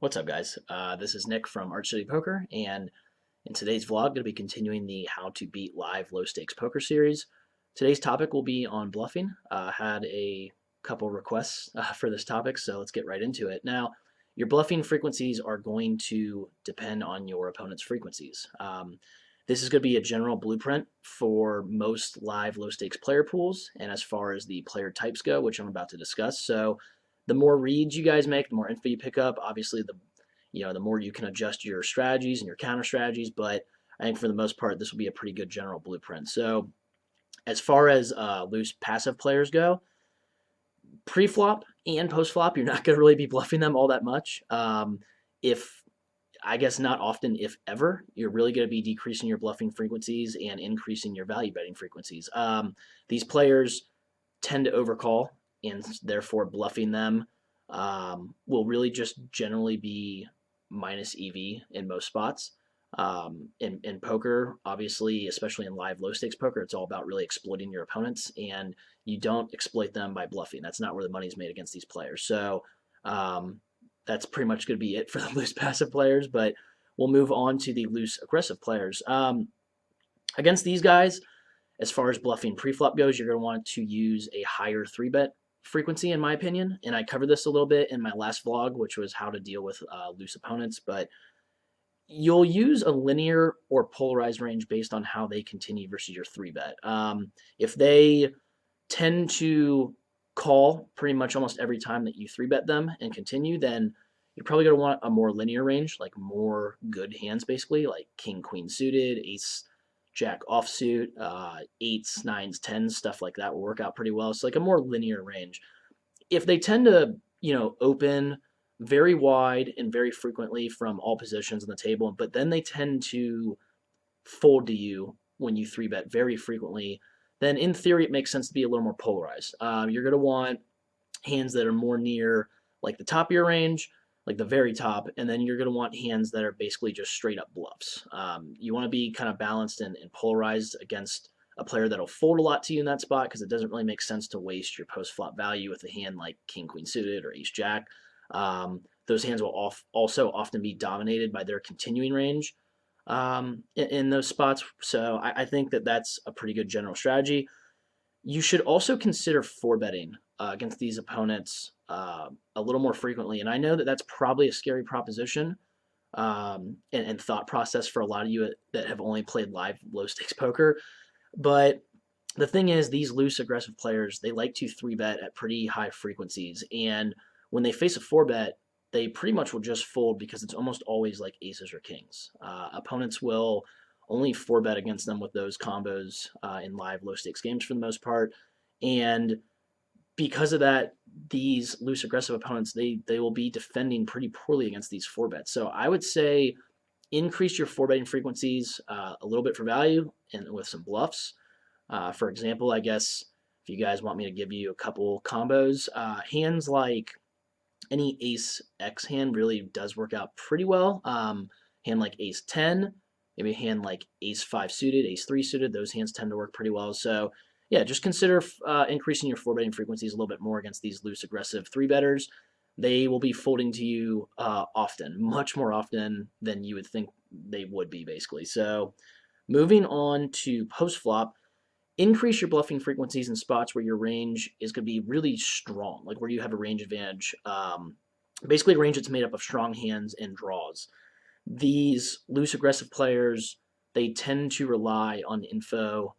What's up, guys? This is Nick from Arch City Poker, and in today's vlog, going to be continuing the How to Beat Live Low Stakes Poker series. Today's topic will be on bluffing. Had a couple requests for this topic, so let's get right into it. Now, your bluffing frequencies are going to depend on your opponent's frequencies. This is going to be a general blueprint for most live low stakes player pools, and as far as the player types go, which I'm about to discuss. So the more reads you guys make, the more info you pick up. Obviously, the more you can adjust your strategies and your counter strategies. But I think for the most part, this will be a pretty good general blueprint. So as far as loose passive players go, pre-flop and post-flop, you're not going to really be bluffing them all that much. If I guess not often, if ever, you're really going to be decreasing your bluffing frequencies and increasing your value betting frequencies. These players tend to overcall, and therefore bluffing them will really just generally be minus EV in most spots. In poker, obviously, especially in live low stakes poker, it's all about really exploiting your opponents, and you don't exploit them by bluffing. That's not where the money's made against these players. So that's pretty much going to be it for the loose passive players, but we'll move on to the loose aggressive players. Against these guys, as far as bluffing pre-flop goes, you're going to want to use a higher 3-bet frequency, in my opinion. And I covered this a little bit in my last vlog, which was how to deal with loose opponents. But you'll use a linear or polarized range based on how they continue versus your 3-bet. If they tend to call pretty much almost every time that you 3-bet them and continue, then you're probably going to want a more linear range, like more good hands, basically, like king, queen suited, ace, jack offsuit, eights, nines, tens, stuff like that will work out pretty well. So like a more linear range. If they tend to, open very wide and very frequently from all positions on the table, but then they tend to fold to you when you 3-bet very frequently, then in theory it makes sense to be a little more polarized. You're going to want hands that are more near like the top of your range, like the very top, and then you're going to want hands that are basically just straight up bluffs. You want to be kind of balanced and polarized against a player that'll fold a lot to you in that spot, because it doesn't really make sense to waste your post flop value with a hand like king queen suited or ace jack. Those hands will also often be dominated by their continuing range in those spots. So I think that that's a pretty good general strategy. You should also consider 4-betting against these opponents a little more frequently. And I know that that's probably a scary proposition and thought process for a lot of you that have only played live low stakes poker. But the thing is, these loose aggressive players, they like to 3-bet at pretty high frequencies. And when they face a 4-bet, they pretty much will just fold, because it's almost always like aces or kings. Opponents will only 4-bet against them with those combos in live low stakes games for the most part. And because of that, these loose aggressive opponents, they will be defending pretty poorly against these 4-bets. So I would say increase your 4-betting frequencies a little bit for value and with some bluffs. For example, I guess if you guys want me to give you a couple combos, hands like any ace X hand really does work out pretty well. Hand like ace 10, maybe a hand like ace 5 suited, ace 3 suited, those hands tend to work pretty well. So yeah, just consider increasing your 4-betting frequencies a little bit more against these loose aggressive 3-betters. They will be folding to you often, much more often than you would think they would be, basically. So moving on to post flop, increase your bluffing frequencies in spots where your range is going to be really strong, like where you have a range advantage. Basically, a range that's made up of strong hands and draws. These loose aggressive players, they tend to rely on info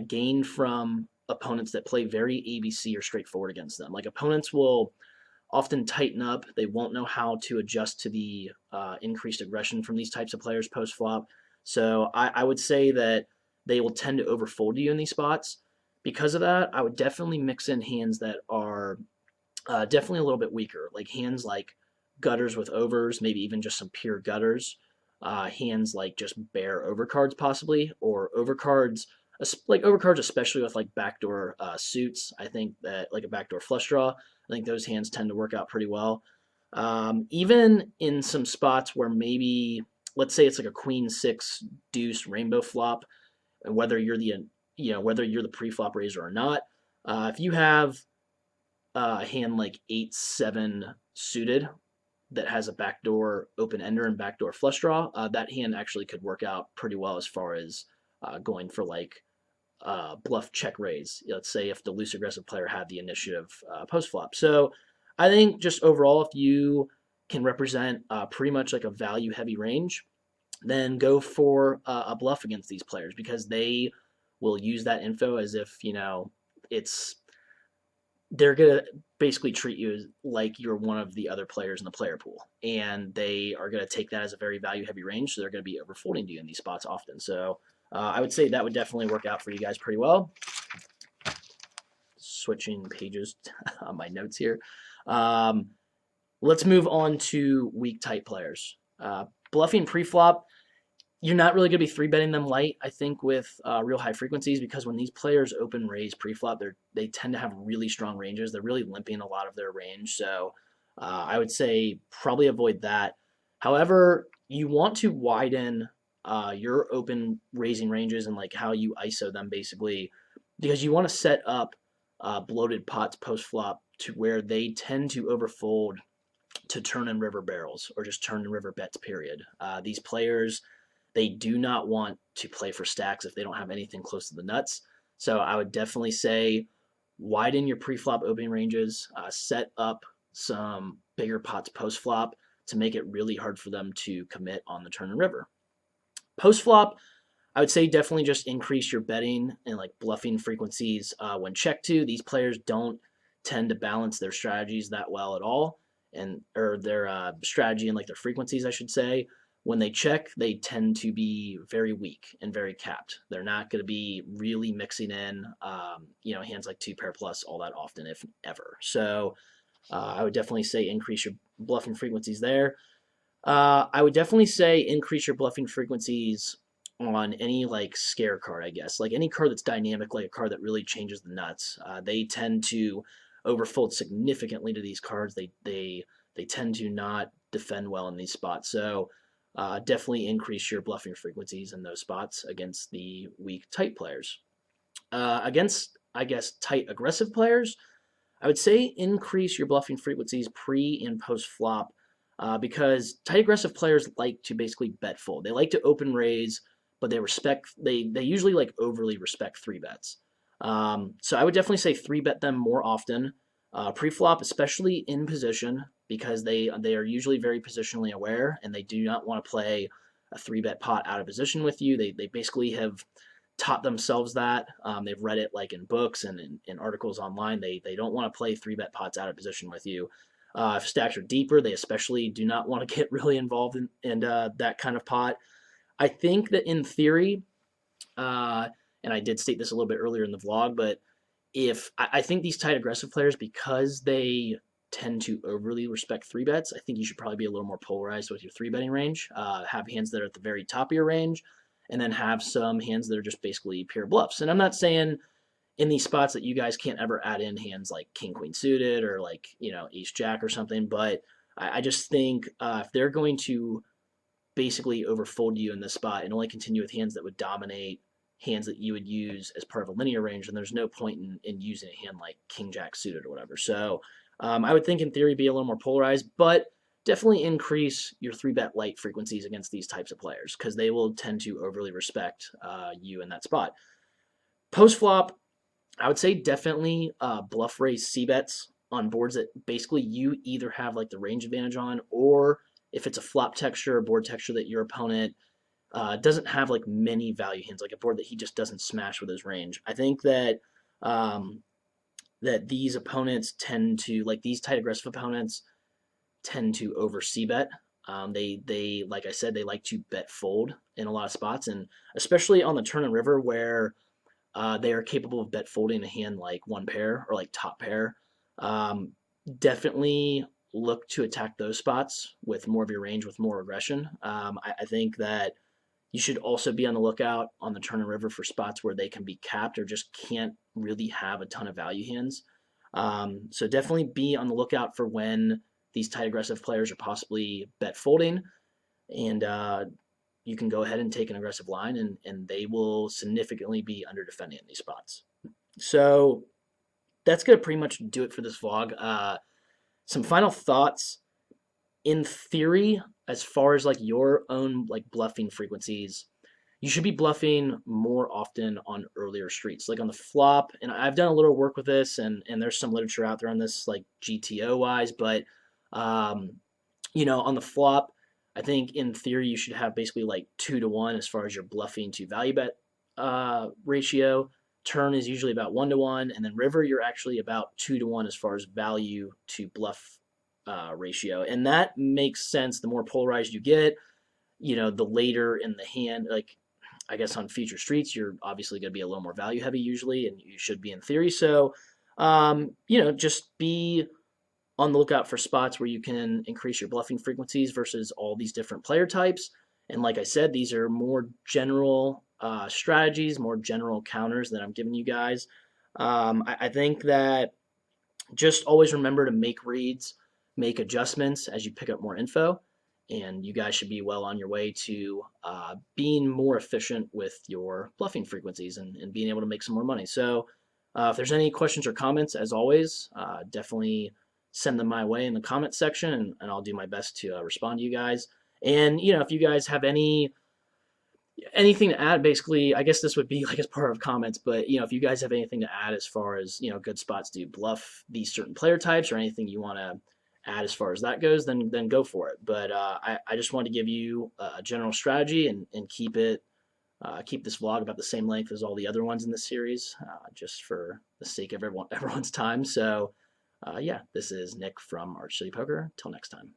gained from opponents that play very ABC or straightforward against them. Like, opponents will often tighten up. They won't know how to adjust to the increased aggression from these types of players post flop. So I would say that they will tend to overfold you in these spots. Because of that, I would definitely mix in hands that are definitely a little bit weaker, like hands like gutters with overs, maybe even just some pure gutters. Hands like just bare overcards possibly, or overcards, like overcards especially with like backdoor suits. I think that like a backdoor flush draw, I think those hands tend to work out pretty well. Even in some spots where maybe, let's say it's like a queen 6 deuce rainbow flop, and whether you're the pre-flop raiser or not, if you have a hand like 8-7 suited, that has a backdoor open ender and backdoor flush draw, that hand actually could work out pretty well as far as going for like bluff check raise. Let's say if the loose aggressive player had the initiative post flop. So I think just overall, if you can represent pretty much like a value heavy range, then go for a bluff against these players because they will use that info as if, it's they're going to basically treat you like you're one of the other players in the player pool. And they are going to take that as a very value heavy range. So they're going to be overfolding to you in these spots often. So I would say that would definitely work out for you guys pretty well. Switching pages on my notes here. Let's move on to weak tight players. Bluffing pre-flop, you're not really going to be three betting them light, I think, with real high frequencies because when these players open raise pre-flop, they tend to have really strong ranges. They're really limping a lot of their range, so I would say probably avoid that. However, you want to widen your open raising ranges and like how you ISO them basically, because you want to set up bloated pots post-flop to where they tend to overfold to turn and river barrels or just turn and river bets, period. These players, they do not want to play for stacks if they don't have anything close to the nuts. So I would definitely say widen your pre-flop opening ranges, set up some bigger pots post-flop to make it really hard for them to commit on the turn and river. Post-flop, I would say definitely just increase your betting and like bluffing frequencies when checked to. These players don't tend to balance their strategies that well at all, or their strategy and like their frequencies, I should say. When they check, they tend to be very weak and very capped. They're not going to be really mixing in, hands like two pair plus all that often, if ever. So I would definitely say increase your bluffing frequencies there. I would definitely say increase your bluffing frequencies on any like scare card, I guess. Like any card that's dynamic, like a card that really changes the nuts. They tend to overfold significantly to these cards. They tend to not defend well in these spots. So definitely increase your bluffing frequencies in those spots against the weak tight players. Against, I guess, tight aggressive players, I would say increase your bluffing frequencies pre and post flop because tight aggressive players like to basically bet fold. They like to open raise, but they usually like overly respect three bets. So I would definitely say three bet them more often. Pre-flop, especially in position, because they are usually very positionally aware and they do not want to play a three bet pot out of position with you. They basically have taught themselves that. They've read it like in books and in articles online. They don't want to play three bet pots out of position with you. If stacks are deeper, they especially do not want to get really involved in that kind of pot. I think that in theory, and I did state this a little bit earlier in the vlog, but I think these tight aggressive players, because they tend to overly respect three bets, I think you should probably be a little more polarized with your three betting range. Have hands that are at the very top of your range, and then have some hands that are just basically pure bluffs. And I'm not saying in these spots that you guys can't ever add in hands like king queen suited or like ace jack or something, but I just think if they're going to basically overfold you in this spot and only continue with hands that would dominate hands that you would use as part of a linear range, and there's no point in using a hand like king jack suited or whatever. So I would think in theory be a little more polarized, but definitely increase your three bet light frequencies against these types of players because they will tend to overly respect you in that spot. Post flop, I would say definitely bluff raise C bets on boards that basically you either have like the range advantage on, or if it's a flop texture or board texture that your opponent doesn't have like many value hands, like a board that he just doesn't smash with his range. I think that that these opponents tend to, like these tight aggressive opponents tend to over C bet. They like I said, they like to bet fold in a lot of spots, and especially on the turn and river where they are capable of bet folding a hand like one pair or like top pair. Definitely look to attack those spots with more of your range, with more aggression. I think that you should also be on the lookout on the turn and river for spots where they can be capped or just can't really have a ton of value hands. So definitely be on the lookout for when these tight aggressive players are possibly bet folding, and you can go ahead and take an aggressive line, and they will significantly be under defending in these spots. So that's going to pretty much do it for this vlog. Some final thoughts. in theory, as far as like your own like bluffing frequencies, you should be bluffing more often on earlier streets, like on the flop. And I've done a little work with this, and there's some literature out there on this, like GTO wise. But um, on the flop, I think in theory you should have basically like 2 to 1 as far as your bluffing to value bet ratio. Turn is usually about 1 to 1, and then river you're actually about 2 to 1 as far as value to bluff ratio, and that makes sense. The more polarized you get, the later in the hand, like I guess on future streets, you're obviously going to be a little more value heavy usually, and you should be in theory. So, just be on the lookout for spots where you can increase your bluffing frequencies versus all these different player types. And like I said, these are more general strategies, more general counters that I'm giving you guys. I think that just always remember to make reads, make adjustments as you pick up more info, and you guys should be well on your way to being more efficient with your bluffing frequencies and being able to make some more money. So, if there's any questions or comments, as always, definitely send them my way in the comment section, and I'll do my best to respond to you guys. And if you guys have anything to add, basically, I guess this would be like as part of comments, but if you guys have anything to add as far as good spots to bluff these certain player types, or anything you want to add as far as that goes, then go for it. But I just want to give you a general strategy, and keep this vlog about the same length as all the other ones in this series, just for the sake of everyone's time. So yeah, this is Nick from Arch City Poker. Till next time.